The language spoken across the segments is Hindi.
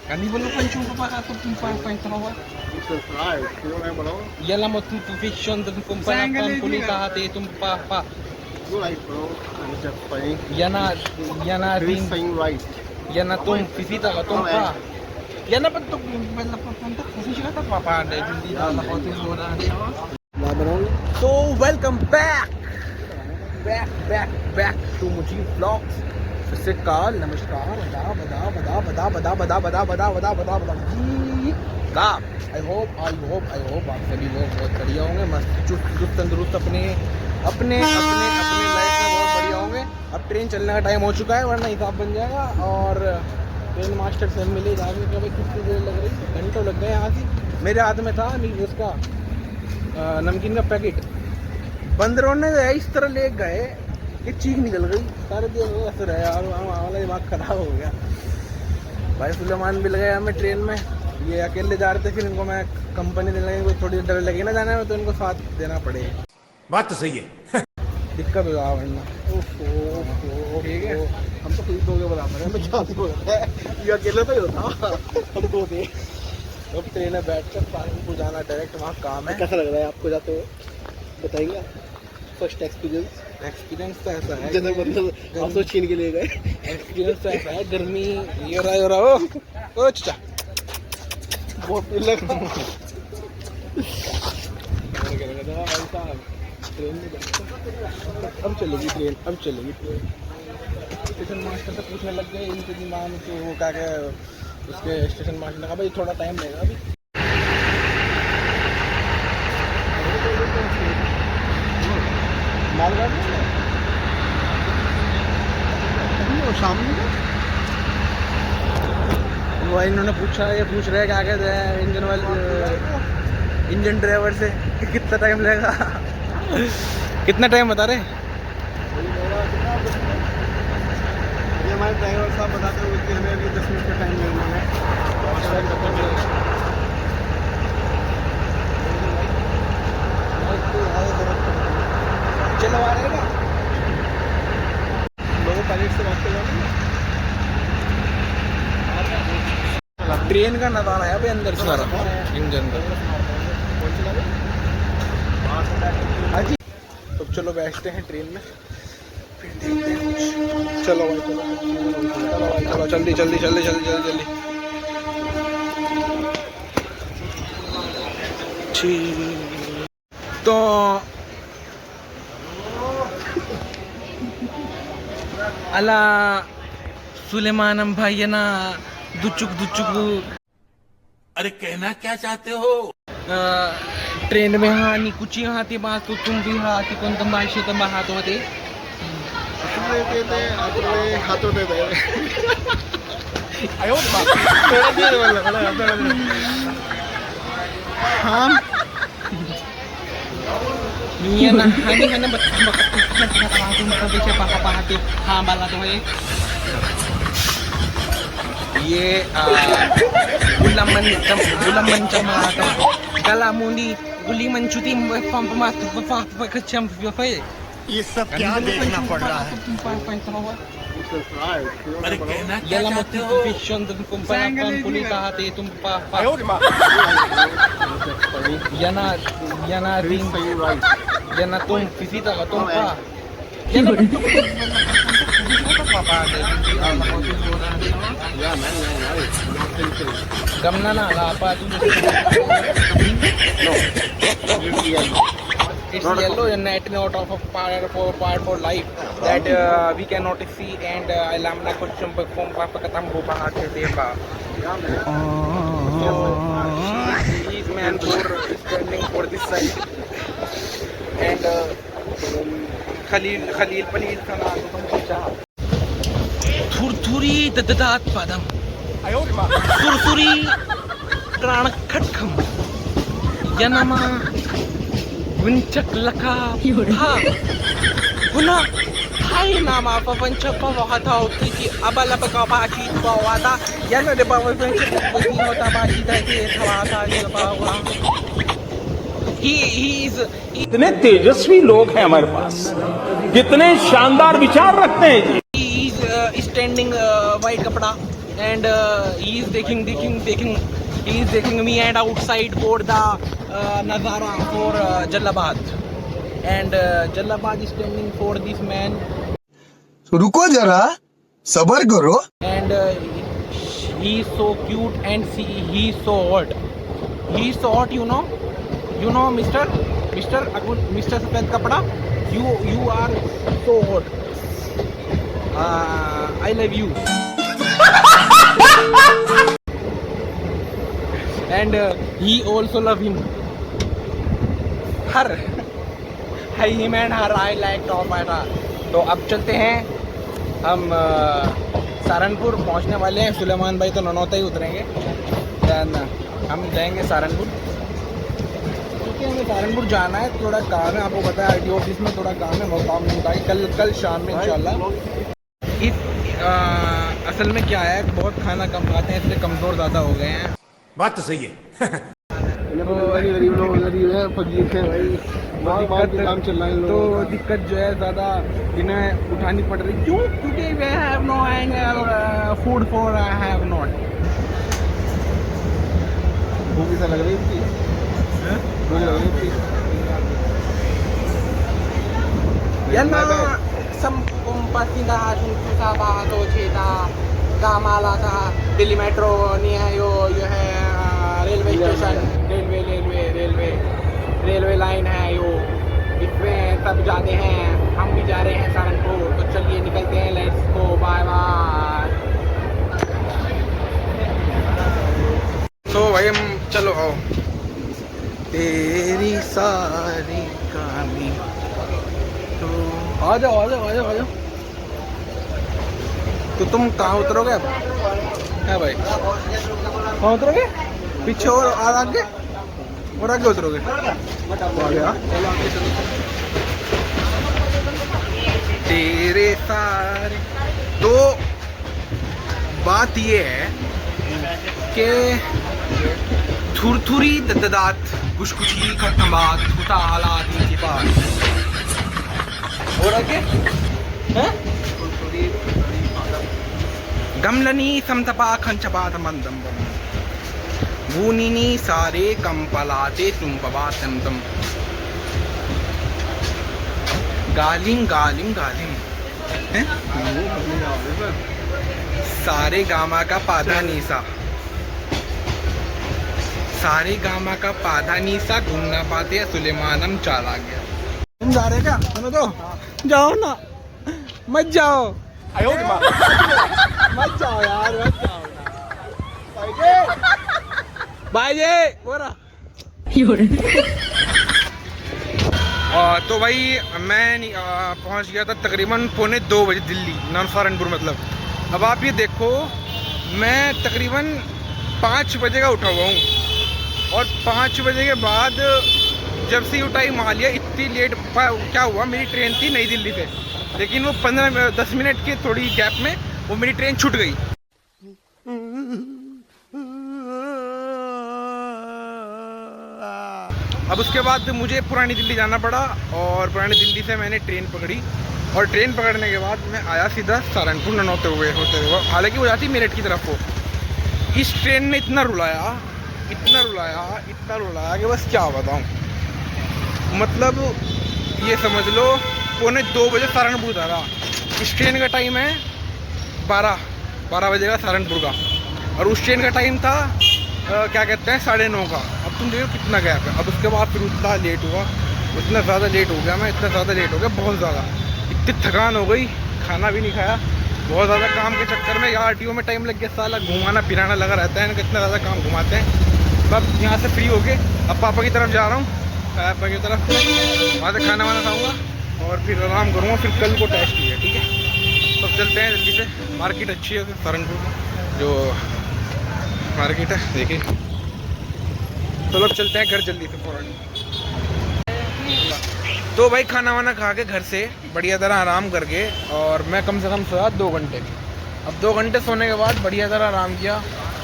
Kan di belum pancung pa ka to tumpang tawa. Yala mo tu fiction dan kumpara puli ka hati tumpa pa. You right, bro. I'm just playing. Yana He's saying right. Yana tum fisita ka tumpa. Yana pa to bala pa punta kasi siya ta pa pa hindi na ko tin mo na. So welcome back to Muji Vlogs. सतश्रीकाल नमस्कार आई होप आप सभी लोग बहुत बढ़िया होंगे, मस्त चुस्त तंदुरुस्त अपने लाइफ में बहुत बढ़िया होंगे। अब ट्रेन चलने का टाइम हो चुका है, वरना हिसाब बन जाएगा। और ट्रेन मास्टर से मिले जाने के भाई कितनी देर लग रही, घंटों लग गए। यहाँ से मेरे हाथ में था उसका नमकीन का पैकेट, बंदरों ने इस तरह ले गए कि चीख निकल गई। सारे दिन असर है यार, हमारा दिमाग खराब हो गया। भाई सुलेमान भी लगे हमें ट्रेन में, ये अकेले जा रहे थे, फिर इनको मैं कंपनी देने लगी, थोड़ी डर लगी ना जाने में, तो इनको साथ देना पड़ेगा। बात तो सही है। दिक्कत हो जाएगा वरना। ठीक है, हम तो खुद दो के बराबर है, मैं चाहती हूँ ये अकेले तो ही होता हम दो थे। अब ट्रेन में बैठ कर पार्किंग को जाना डायरेक्ट, वहाँ काम है। कैसा लग रहा है आपको जाते हुए, बताइए फर्स्ट एक्सपीरियंस तो ऐसा है जैसे मतलब आप तो छीन के लिए गए। एक्सपीरियंस तो ऐसा है, गर्मी ये रहा ओ चाचा बहुत लग ट्रेन में अब चलेगी ट्रेन। स्टेशन मास्टर से पूछने लग गए इनके दिमाग में, तो वो क्या उसके स्टेशन मास्टर ने कहा भाई थोड़ा टाइम लगेगा अभी। मालगाड़ी सामने वो इन्होंने पूछ रहे हैं क्या कहते हैं इंजन ड्राइवर से कि कितना टाइम लगेगा। कितना टाइम बता रहे? ये हमारे ड्राइवर साहब बताते हुए कि हमें अभी 10 मिनट का टाइम लगना है। चलो आ रहेगा लोगों पायलट से बात कर। ट्रेन का नज़ारा है भाई अंदर सारा इंजन का। तो चलो बैठते हैं ट्रेन में, फिर देखते हैं कुछ। चलो भाई चलो जल्दी तो अला सुलेमानम भाई है ना दुचुक अरे कहना क्या चाहते हो? ट्रेन में हानी कुछ हाती बात तो तुम भी हाती कोण तंबाशी तंबा हात होते हाथों दे दे हाँ ये ना हानी है ना पापा हाँ बाला तो है ये bulan mencemar kalau mundi guli mencuti ये सब क्या देखना पड़ रहा है? अरे कहना क्या Yala mo चाहते हो? tu fiction dan kumpara puli ka hati tumpa pa. Yana He's saying right. Yana tum fisita ka tumpa. Yana pa pa Yeah, man, gamna na la pa tu. No, it's yellow. It's yellow and net note of a part for life that we cannot see and alam na kuchum perform papakatam ho bahar se deba. So he is man for standing for this side and Khalil Palil ka na थुरथुरी दददात पदम सुरसुरी प्राण खटखम यनमा विंचक लका हा पुन्हा हाय नामा पवंच पवहता होती अबला बका बाजी पवाता यन दे पवन विंचक होता बाजी दे थवाता ये पावा इतने तेजस्वी लोग हैं हमारे पास, कितने शानदार विचार रखते हैं जी। He is standing white kapda, and he is taking me and outside for the Nazara for Jalabad, and Jalabad is standing for this man, रुको जरा सबर करो and he is so cute and he is so hot. He is so hot, you know, Mr. Safed Kapda, you are so hot. I love you. And he also love him. Her. Him and her I like top at her. तो अब चलते हैं हम सहारनपुर पहुंचने वाले हैं. सुलेमान भाई तो ननौता ही उतरेंगे. Then हम जाएंगे सहारनपुर, क्योंकि हमें सहारनपुर जाना है. थोड़ा काम है, आपको पता है RTO ऑफिस में थोड़ा काम है, वो काम नहीं होता. कल शाम में इंशाल्लाह. असल में क्या है, बहुत खाना कम खाते हैं इसलिए कमज़ोर ज़्यादा हो गए हैं. बात तो सही है. गरीब लोग गरीब है, फकीर है भाई, बहुत काम चल रहा है इन तो लोगों का। दिक्कत जो है ज़्यादा इन्हें उठानी पड़ रही. क्यों? क्योंकि we have no and food for have not. भूख सा लग रही थी, भूख लग रही थी। Yan na sampung patindahan sa bato chita Kamala sa Delhi Metro niya yo है रेलवे स्टेशन, रेलवे लाइन है यो. इसमें सब जाते हैं, हम भी जा रहे हैं सहारनपुर. तो चलिए निकलते हैं, लेट्स गो, बाय बाय. तो भाई हम चलो आओ. तेरी सारी कहानी तो आ जाओ. तो तुम कहाँ उतरोगे अब? है भाई, कहाँ उतरोगे? पीछे और आगे उतरोगे? आ गया. तेरे सारे. तो बात ये है कि थुरथुरी ददात खुशखुशी खत्मात होता हालात की बात. और आगे हैं? गमलनी समतपा खंचपात मंदम भूनिनी सारे कंपलाते तुम पवातम तम. गालिम हैं? सारे गामा का पाधा नीसा, सारे गामा का पाधा नीसा घूमना पाते सुलेमानम चाला गया. तुम जा रहे क्या? सुनो तो जाओ ना, मत जाओ. मत जाओ यार, मत जाओ भाई बोरा. तो भाई मैं पहुंच गया था तकरीबन 1:45 दिल्ली, सहारनपुर मतलब. अब आप ये देखो, मैं तकरीबन 5 बजे का उठा हुआ हूँ, और 5 बजे के बाद जब से उठाई मालिया इतनी लेट. क्या हुआ, मेरी ट्रेन थी नई दिल्ली से, लेकिन वो 10 मिनट की थोड़ी गैप में वो मेरी ट्रेन छूट गई. अब उसके बाद मुझे पुरानी दिल्ली जाना पड़ा, और पुरानी दिल्ली से मैंने ट्रेन पकड़ी, और ट्रेन पकड़ने के बाद मैं आया सीधा सहारनपुर होते हुए. हालांकि वो जाती मेरठ की तरफ को. इस ट्रेन ने इतना रुलाया कि बस क्या बताऊँ. मतलब ये समझ लो 1:45 बजे सहारनपुर उतारा. इस ट्रेन का टाइम है 12 बजे का सहारनपुर का, और उस ट्रेन का टाइम था क्या कहते हैं 9:30 का. अब तुम देखो कितना गैप है. अब उसके बाद फिर उतना लेट हुआ, इतना ज़्यादा लेट हो गया, बहुत ज़्यादा. इतनी थकान हो गई, खाना भी नहीं खाया, बहुत ज़्यादा काम के चक्कर में. यार RTO में टाइम लग गया, साला घुमाना फिराना लगा रहता है, इतना ज़्यादा काम घुमाते हैं. अब यहाँ से फ्री होके अब पापा की तरफ जा रहा हूँ, पापा की तरफ वहाँ से खाना वाना खाऊँगा और फिर आराम करूँगा. फिर कल को टेस्ट ही है, ठीक है. तो चलते हैं जल्दी से. मार्केट अच्छी है सहारनपुर में, जो मार्केट है देखिए. चलो चलते हैं घर जल्दी से फ़ौरन. तो भाई खाना वाना खा के घर से बढ़िया तरह आराम करके, और मैं कम से कम सोया 2 घंटे. अब 2 घंटे सोने के बाद बढ़िया तरह आराम किया.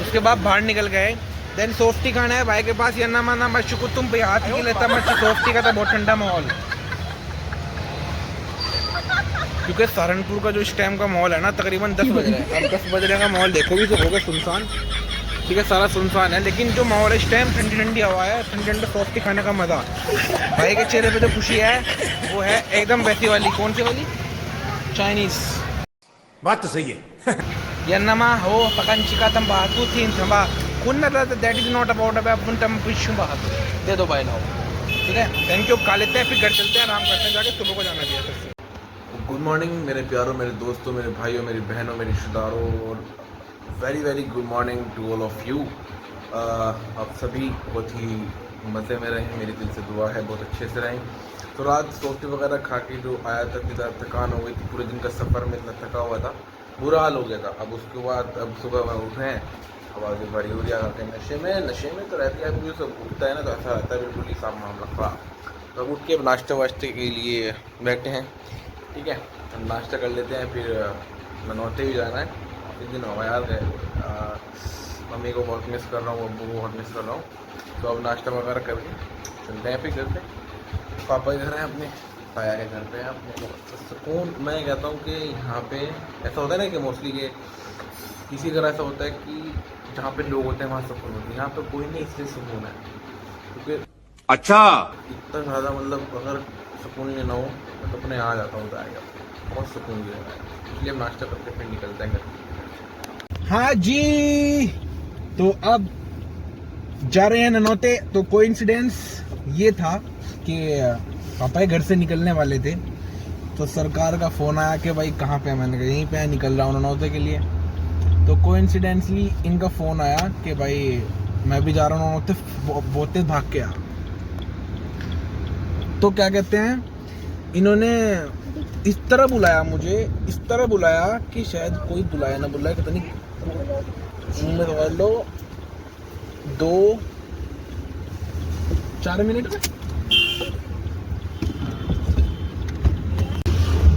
उसके बाद बाहर निकल गए. देन सोफ्टी खाना है भाई के पास. ये ना माना मैं शुक्र तुम पे हाथ ही लेता मैं सोफ्टी का. था बहुत ठंडा माहौल, क्योंकि सहारनपुर का जो इस टाइम का मॉल है ना तकरीबन 10 बज रहे हैं। अब 10 बज रहे का मॉल देखो भी तो होगा सुनसान, ठीक है, सारा सुनसान है। लेकिन जो माहौल है इस टाइम ठंडी ठंडी हवा है, ठंडी ठंडी सॉफ्टी खाने का मज़ा। भाई के चेहरे पे जो खुशी है वो है एकदम वैसी वाली, कौन सी वाली, चाइनीज़। बात तो सही है। यन्नमा हो पकन चिका तम बातू थीन थंबा कुन दैट इज नॉट अबाउट अपन तम पिशु बात दे दो भाई लाओ, ठीक है। थैंक यू, खा लेते हैं फिर घर चलते हैं, आराम करते हैं, जाके सुबह को जाना चाहिए। गुड मॉर्निंग मेरे प्यारों, मेरे दोस्तों, मेरे भाइयों, मेरी बहनों, मेरे रिश्तेदारों, और very very good morning to all of you. आप सभी बहुत ही मज़े में रहें, मेरी दिल से दुआ है बहुत अच्छे से रहें। तो रात सोटी वगैरह खा के जो आया था, इतना थकान हो गई थी, पूरे दिन का सफ़र में इतना थका हुआ था, बुरा हाल हो गया था। अब उसके बाद अब सुबह में उठे हैं, आवाज़ें भरी हो रही है, नशे में तो रहती है, आदमी सब उठता है ना तो ऐसा रहता है बिल्कुल ही साफ मामला ख़राब। तो अब उठ के नाश्ते वाश्ते के लिए बैठे हैं, ठीक है, हम नाश्ता कर लेते हैं, फिर मनौते भी जाना है। इस दिन हो यार मम्मी को बहुत मिस कर रहा हूँ, अब्बू को बहुत मिस कर रहा हूँ। तो अब नाश्ता वगैरह करके चलते हैं फिर घर पे। पापा इधर हैं अपने, ताया के घर पे हैं अपने। सुकून, मैं कहता हूँ कि यहाँ पे ऐसा होता है ना कि मोस्टली के किसी तरह ऐसा होता है कि जहाँ पे लोग होते हैं वहाँ सुकून होती है, यहाँ पे कोई नहीं, इसलिए सुकून है। क्योंकि अच्छा इतना ज़्यादा मतलब अगर सुकून लेना हो मैं तो अपने यहाँ जाता हूँ, जाएगा बहुत सुकून भी है, इसलिए हम नाश्ता करके फिर निकलते हैं घर। हाँ जी, तो अब जा रहे हैं ननौते। तो कोइंसिडेंस ये था कि पापा घर से निकलने वाले थे, तो सरकार का फ़ोन आया कि भाई कहाँ पे है। मैंने कहा यहीं पे है, निकल रहा हूँ ननौते के लिए। तो कोइंसिडेंसली इनका फ़ोन आया कि भाई मैं भी जा रहा हूँ ननौते, बहुत तेज भाग के आ। तो क्या कहते हैं, इन्होंने इस तरह बुलाया मुझे, इस तरह बुलाया कि शायद कोई बुलाया ना बुलाया, पता नहीं। में समझ लो 2-4 मिनट में,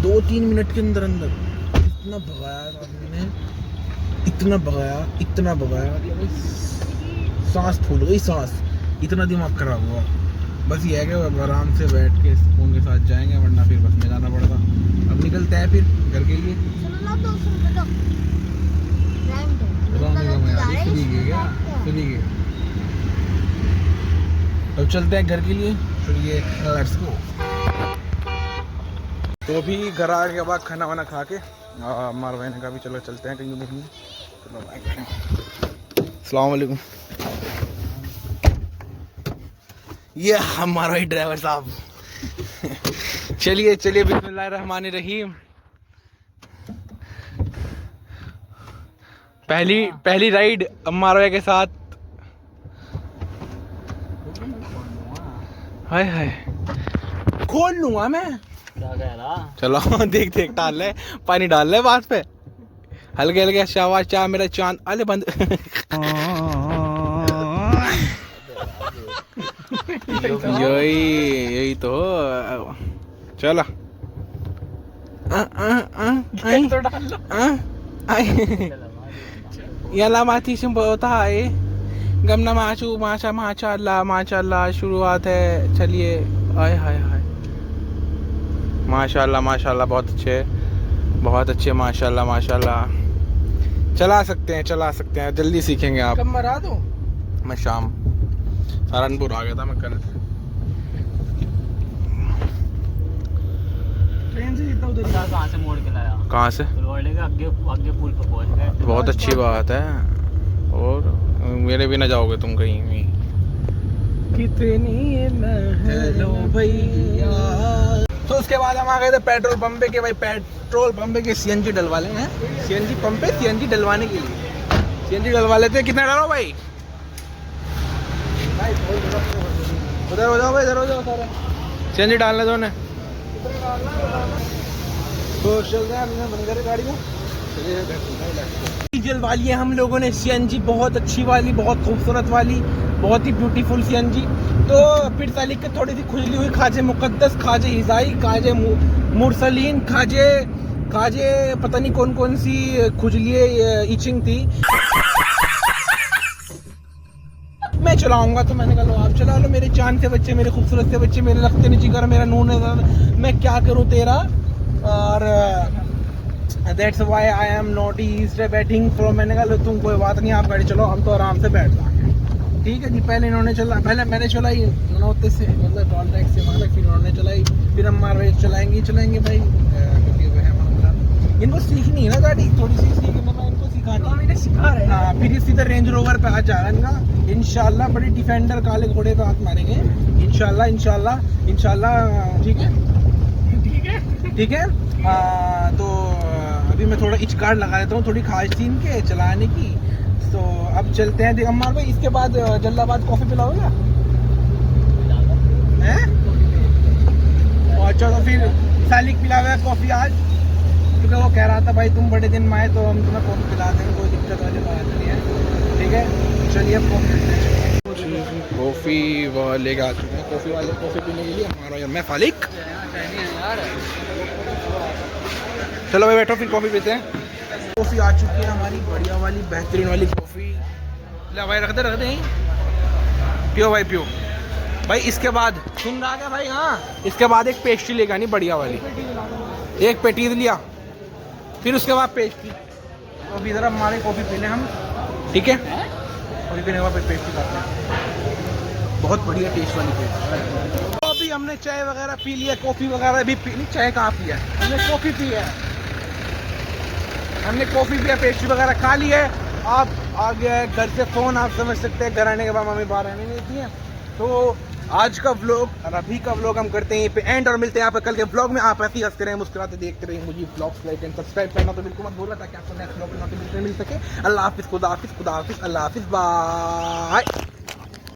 2-3 मिनट के अंदर अंदर इतना भगाया आदमी ने, इतना भगाया कि सांस फूल गई, सांस, इतना दिमाग खराब हुआ। बस ये है कि अब आराम से बैठ के सुकून के साथ जाएंगे, वरना फिर बस में जाना पड़ेगा। अब निकलते हैं फिर घर के लिए। अब चलते हैं घर के लिए, चलिए लेट्स गो। तो अभी घर आने के बाद खाना वाना खा के हमारे भाई ने कहा भी चलो चलते हैं कहीं देखने। अस्सलाम वालेकुम, ये हमारा ही ड्राइवर साहब। चलिए चलिए, बिस्मिल्लाहिर्रहमानिर्रहीम। पहली राइड अम्मार भाई के साथ। हाय हाय, खोल लूंगा मैं, क्या कह रहा? चलो देख डाल ले, पानी डाल ले बात पे, हल्के हल्के शाबाश चाह मेरा चांद। अरे बंद यही तो चलो। याला माथी से होता है गमना माचू माशाल्लाह शुरुआत है। चलिए, आय हाय हाय, माशाल्लाह बहुत अच्छे माशाल्लाह। चला सकते हैं, जल्दी सीखेंगे आप। कब मरा दो? मैं शाम सहारनपुर आ गया था मैं कल। ट्रेन से जितना उधर कहाँ से मोड़ के लाया? कहाँ से? आगे पुल पर पहुंच गए। बहुत अच्छी बात है, और मेरे भी ना जाओगे तुम कहीं भी। कितनी हेलो भैया। तो उसके बाद हम आ गए थे पेट्रोल पंप पे, कि भाई पेट्रोल पंप पे के सीएनजी डलवा लेंगे। सीएनजी पंप पे सीएनजी डलवाने के लिए सीएनजी डलवा लेते हैं। कितना डालो भाई? उधर हो जाओ भाई, इधर हो जाओ सारे। सीएनजी डालने दो ने। तो चल रहे हैं, बंद करें गाड़ी को। डीजल वाली है हम लोगों ने सीएनजी, बहुत अच्छी वाली, बहुत खूबसूरत वाली, बहुत ही ब्यूटीफुल सीएनजी। तो फिर सालिक के थोड़ी सी खुजली हुई, खाजे मुकद्दस, खाजे हिजाई, खाजे मुरसलीन, खाजे पता नहीं कौन कौन सी खुजली इचिंग थी। मैं चलाऊंगा, तो मैंने कहा लो आप चला लो मेरे चांद से बच्चे, मेरे खूबसूरत से बच्चे, मेरे रखते नहीं जिगर, मेरा नून है, मैं क्या करूं तेरा। और that's why I am not is batting from. मैंने कहा लो तुम कोई बात नहीं, आप गाड़ी चलो, हम तो आराम से बैठ जाएंगे। ठीक है जी, पहले इन्होंने चला, पहले मैंने चलाई नौते से, मतलब टॉल टैक्स से वहाँ तक, फिर इन्होंने चलाई, फिर हम मारवे चलाएंगे भाई, क्योंकि वो है मामला। इनको सीखनी है ना गाड़ी, थोड़ी सी सीखने में इनको सिखाता सिखा रहे। हाँ, फिर सीधा रेंज रोवर पे आ जाएगा इनका इंशाल्लाह। बड़ी डिफेंडर काले घोड़े पे हाथ मारेंगे इंशाल्लाह इंशाल्लाह इंशाल्लाह। ठीक है। तो अभी मैं थोड़ा इचकार लगा देता हूँ, थोड़ी खास थी इनके चलाने की। तो अब चलते हैं अम्मार भाई, इसके बाद जल्लाबाद कॉफ़ी पिलाओगे हैं? अच्छा, तो फिर सालिक पिलावे कॉफ़ी आज, क्योंकि वो कह रहा था भाई तुम बड़े दिन में आए तो हम तुम्हें कॉफ़ी पिला देंगे, कोई दिक्कत वाली बात नहीं है। ठीक है, चलिए अब कॉफ़ी वाले आ चुके हैं, कॉफ़ी वाले कॉफ़ी पीने के लिए हमारा मैं फालिक। चलो भाई बैठो, फिर कॉफ़ी पीते हैं। कॉफ़ी आ चुकी है हमारी, बढ़िया वाली बेहतरीन वाली कॉफ़ी। ले भाई, रख दे यहीं, पियो भाई पियो भाई। इसके बाद सुन रहा क्या भाई? हाँ, इसके बाद एक पेस्ट्री लेकर आनी बढ़िया वाली, एक पेटीज लिया, फिर उसके बाद पेस्ट्री। तो अभी ज़रा हमारे कॉफ़ी पीने हम, ठीक है? कॉफ़ी पीने के बाद पेस्ट्री खाते हैं, बहुत बढ़िया टेस्ट वाली पेस्ट्री। तो अभी हमने चाय वगैरह पी लिया, कॉफ़ी वगैरह भी पी ली। चाय कहाँ पिया है हमने, कॉफ़ी पी है हमने, कॉफ़ी पिया, पेस्ट्री वगैरह खा ली है। आप आ गया है घर से फ़ोन, आप समझ सकते हैं घर आने के बाद मम्मी बाहर आने नहीं देती हैं। तो आज का व्लॉग और अभी का व्लॉग हम करते हैं यहीं पे एंड, और मिलते हैं यहाँ पे कल के व्लॉग में। आप ऐसे ही हंसते रहें, मुस्कुराते देखते रहें मुझे व्लॉग्स, लाइक एंड सब्सक्राइब करना तो बिल्कुल मत भूलना, ताकि आपको नेक्स्ट व्लॉग में नोटिफिकेशन मिल सके। अल्लाह हाफिज़, खुदा हाफिज़, खुदा हाफिज़, अल्लाह हाफिज़, बाय।